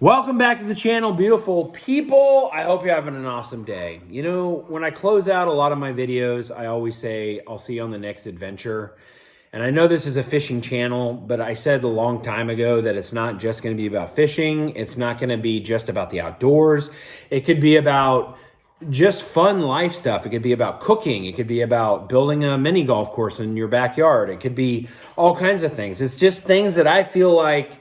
Welcome back to the channel, beautiful people. I hope you're having an awesome day. You know, when I close out a lot of my videos, I always say, I'll see you on the next adventure. And I know this is a fishing channel, but I said a long time ago that it's not just gonna be about fishing. It's not gonna be just about the outdoors. It could be about just fun life stuff. It could be about cooking. It could be about building a mini golf course in your backyard. It could be all kinds of things. It's just things that I feel like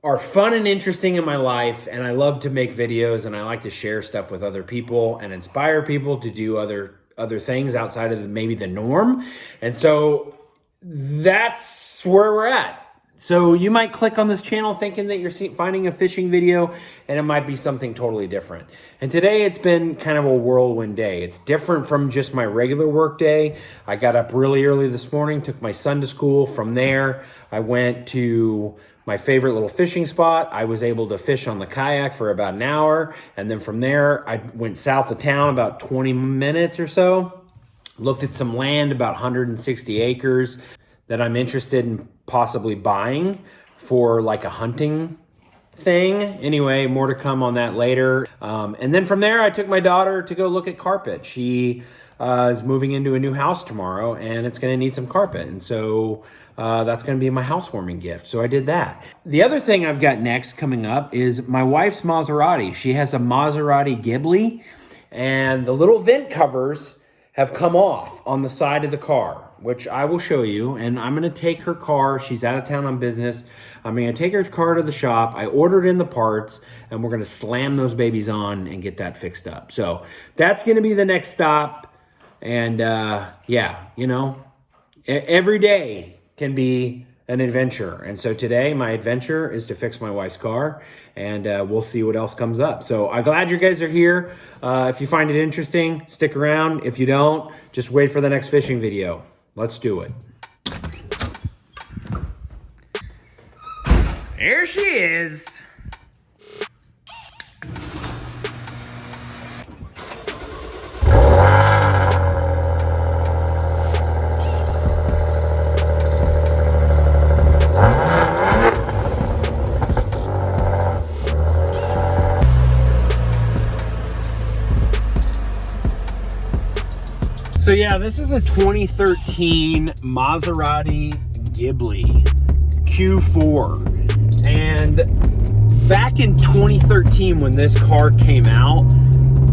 are fun and interesting in my life, and I love to make videos, and I like to share stuff with other people and inspire people to do other things outside of maybe the norm. And so that's where we're at. So you might click on this channel thinking that you're finding a fishing video, and it might be something totally different. And today it's been kind of a whirlwind day. It's different from just my regular work day. I got up really early this morning, took my son to school. From there, I went to my favorite little fishing spot. I was able to fish on the kayak for about an hour. And then from there, I went south of town about 20 minutes or so. Looked at some land, about 160 acres, that I'm interested in possibly buying for like a hunting thing. Anyway, more to come on that later. And then from there, I took my daughter to go look at carpet. She is moving into a new house tomorrow, and it's gonna need some carpet. And so that's gonna be my housewarming gift. So I did that. The other thing I've got next coming up is my wife's Maserati. She has a Maserati Ghibli, and the little vent covers have come off on the side of the car, which I will show you. And I'm gonna take her car. She's out of town on business. I'm gonna take her car to the shop. I ordered in the parts, and we're gonna slam those babies on and get that fixed up. So that's gonna be the next stop. And yeah, you know, every day can be an adventure. And so today my adventure is to fix my wife's car, and we'll see what else comes up. So I'm glad you guys are here. If you find it interesting, stick around. If you don't, just wait for the next fishing video. Let's do it. There she is. So yeah, this is a 2013 Maserati Ghibli Q4. And back in 2013 when this car came out,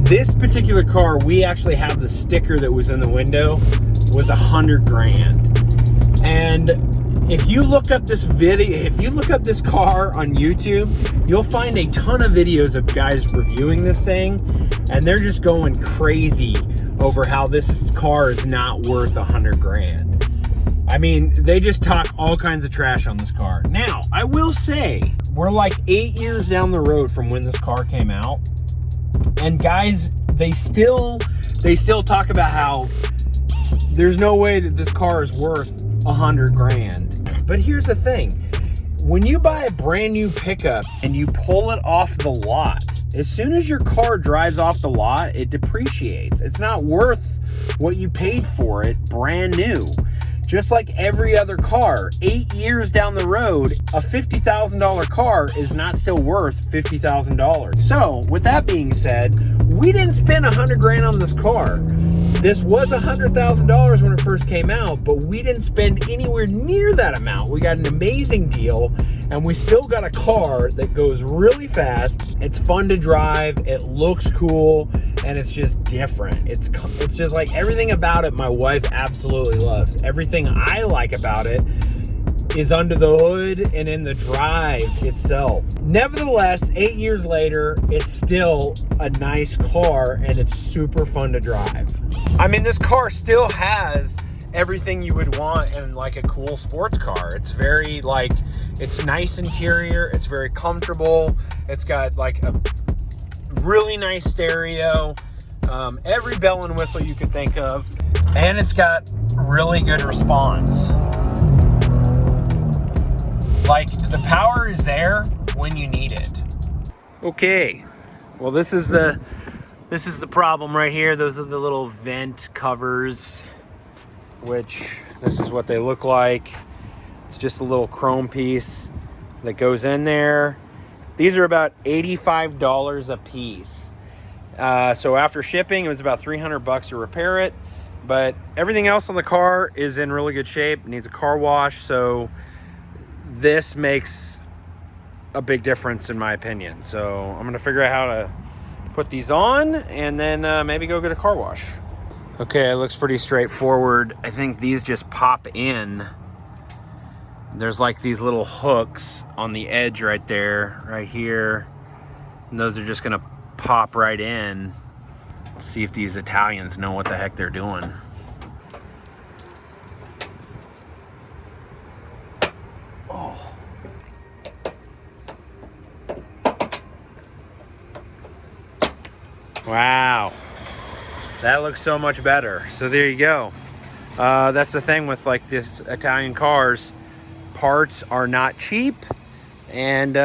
this particular car, we actually have the sticker that was in the window, was $100 grand. And if you look up this video, if you look up this car on YouTube, you'll find a ton of videos of guys reviewing this thing, and they're just going crazy over how this car is not worth $100 grand. I mean, they just talk all kinds of trash on this car. Now, I will say, we're like 8 years down the road from when this car came out, and guys, they still talk about how there's no way that this car is worth $100 grand. But here's the thing. When you buy a brand new pickup and you pull it off the lot, as soon as your car drives off the lot, it depreciates. It's not worth what you paid for it brand new. Just like every other car, 8 years down the road, a $50,000 car is not still worth $50,000. So with that being said, we didn't spend $100 grand on this car. This was $100,000 when it first came out, but we didn't spend anywhere near that amount. We got an amazing deal, and we still got a car that goes really fast. It's fun to drive, it looks cool, and it's just different. It's just like everything about it my wife absolutely loves. Everything I like about it is under the hood and in the drive itself. Nevertheless, 8 years later, it's still a nice car, and it's super fun to drive. I mean, this car still has everything you would want in like a cool sports car. It's very like, it's nice interior, it's very comfortable, it's got like a really nice stereo, every bell and whistle you could think of, and it's got really good response. Like, the power is there when you need it. Okay, well, this is the problem right here. Those are the little vent covers, which this is what they look like. It's just a little chrome piece that goes in there, These are about $85 a piece. So after shipping, it was about 300 bucks to repair it. But everything else on the car is in really good shape. It needs a car wash. So this makes a big difference in my opinion. So I'm gonna figure out how to put these on and then maybe go get a car wash. Okay, it looks pretty straightforward. I think these just pop in. There's like these little hooks on the edge right there, right here. And those are just gonna pop right in. Let's see if these Italians know what the heck they're doing. Oh. Wow. That looks so much better. So there you go. That's the thing with like this Italian cars. Parts are not cheap, and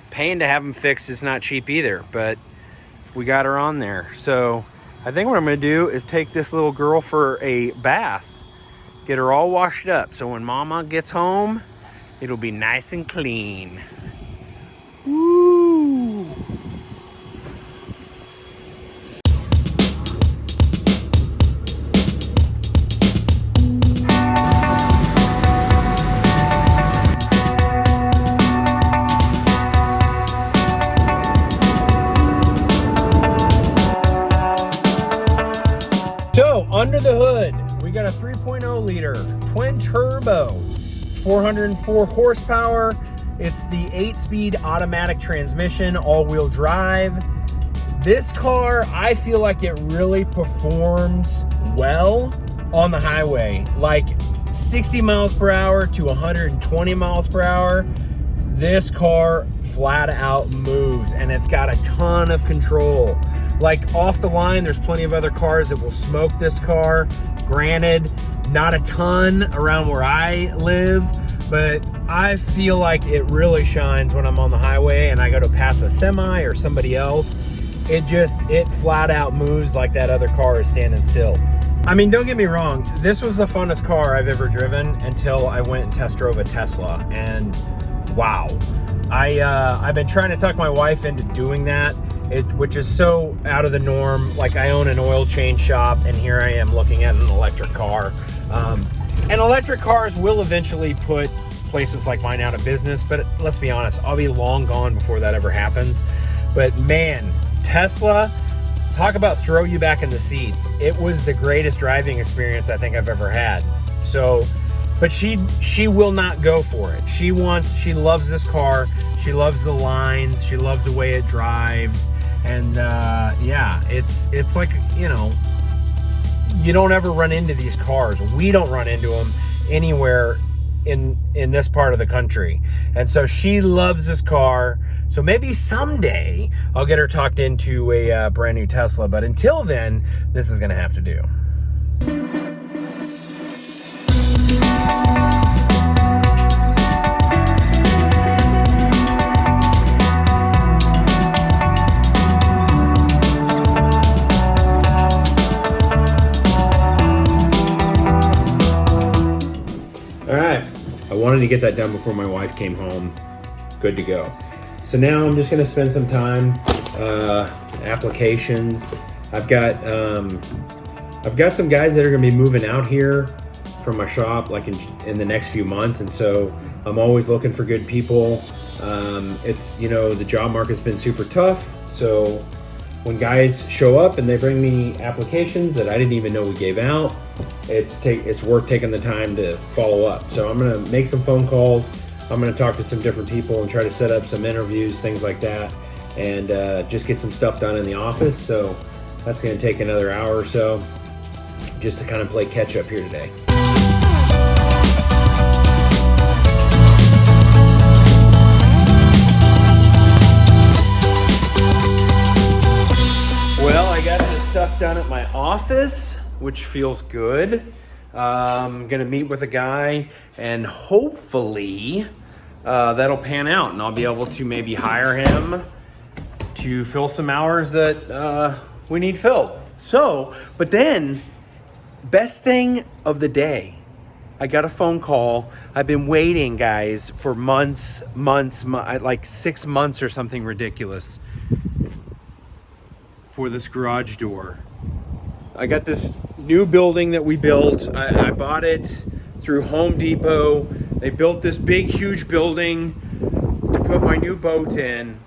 paying to have them fixed is not cheap either, but we got her on there. So I think what I'm gonna do is take this little girl for a bath, get her all washed up, so when mama gets home, it'll be nice and clean. Woo! So, under the hood, we got a 3.0 liter twin turbo. It's 404 horsepower. It's the 8-speed automatic transmission, all-wheel drive. This car, I feel like it really performs well on the highway. Like 60 miles per hour to 120 miles per hour. This car flat out moves, and it's got a ton of control. Like off the line, there's plenty of other cars that will smoke this car. Granted, not a ton around where I live, but I feel like it really shines when I'm on the highway and I go to pass a semi or somebody else. It flat out moves like that other car is standing still. I mean, don't get me wrong, this was the funnest car I've ever driven until I went and test drove a Tesla, and wow. I've been trying to talk my wife into doing that, which is so out of the norm. Like, I own an oil change shop, and here I am looking at an electric car. And electric cars will eventually put places like mine out of business, but let's be honest, I'll be long gone before that ever happens. But man, Tesla, talk about throw you back in the seat. It was the greatest driving experience I think I've ever had. So, but she will not go for it. She loves this car. She loves the lines. She loves the way it drives. And yeah, it's like, you know, you don't ever run into these cars. We don't run into them anywhere in this part of the country. And so she loves this car. So maybe someday I'll get her talked into a brand new Tesla. But until then, this is gonna have to do. All right, I wanted to get that done before my wife came home. Good to go. So now I'm just gonna spend some time, applications. I've got some guys that are gonna be moving out here from my shop like in the next few months, and so I'm always looking for good people. It's, you know, the job market's been super tough, so when guys show up and they bring me applications that I didn't even know we gave out, it's worth taking the time to follow up. So I'm gonna make some phone calls. I'm gonna talk to some different people and try to set up some interviews, things like that, and just get some stuff done in the office. So that's gonna take another hour or so just to kind of play catch up here today. Well, I got this stuff done at my office, which feels good. I'm gonna meet with a guy, and hopefully that'll pan out, and I'll be able to maybe hire him to fill some hours that we need filled. So, but then, best thing of the day, I got a phone call. I've been waiting, guys, for months, like 6 months or something ridiculous for this garage door. I got this new building that we built. I bought it through Home Depot. They built this big, huge building to put my new boat in,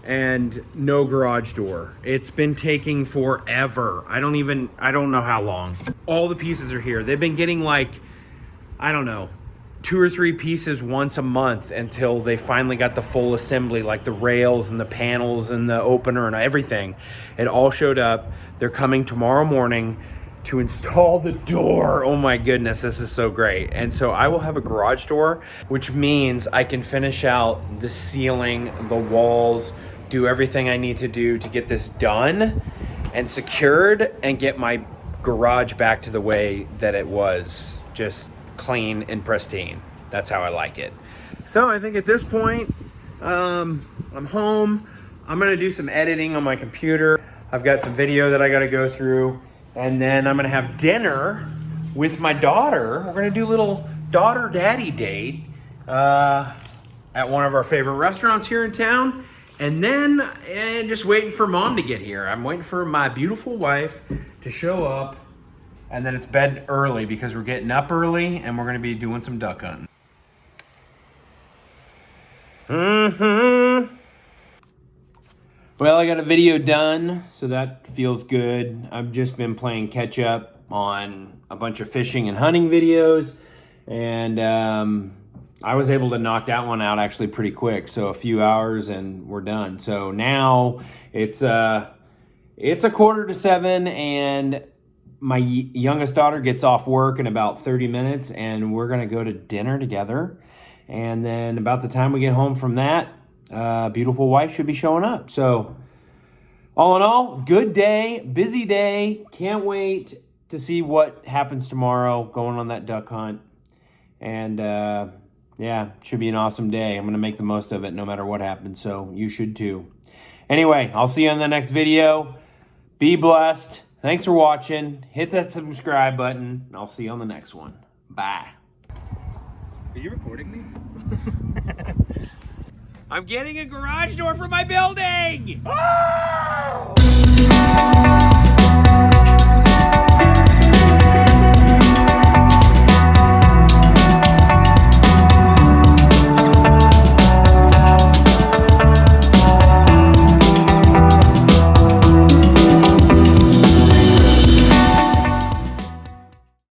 and no garage door. It's been taking forever. I don't know how long. All the pieces are here. They've been getting like, I don't know, 2 or 3 pieces once a month until they finally got the full assembly, like the rails and the panels and the opener and everything. It all showed up. They're coming tomorrow morning to install the door. Oh my goodness, this is so great. And so I will have a garage door, which means I can finish out the ceiling, the walls, do everything I need to do to get this done and secured and get my garage back to the way that it was, just clean and pristine. That's how I like it. So I think at this point, I'm home. I'm gonna do some editing on my computer. I've got some video that I gotta go through, and then I'm gonna have dinner with my daughter. We're gonna do a little daughter-daddy date at one of our favorite restaurants here in town. And then just waiting for mom to get here. I'm waiting for my beautiful wife to show up. And then it's bed early because we're getting up early and we're gonna be doing some duck hunting. Well, I got a video done, so that feels good. I've just been playing catch up on a bunch of fishing and hunting videos, and I was able to knock that one out actually pretty quick. So a few hours and we're done. So now it's 6:45 and my youngest daughter gets off work in about 30 minutes and we're gonna go to dinner together. And then about the time we get home from that, beautiful wife should be showing up. So all in all, good day, busy day. Can't wait to see what happens tomorrow going on that duck hunt. And yeah, should be an awesome day. I'm gonna make the most of it no matter what happens, so you should too. Anyway, I'll see you in the next video. Be blessed. Thanks for watching. Hit that subscribe button, and I'll see you on the next one. Bye. Are you recording me? I'm getting a garage door for my building! Oh!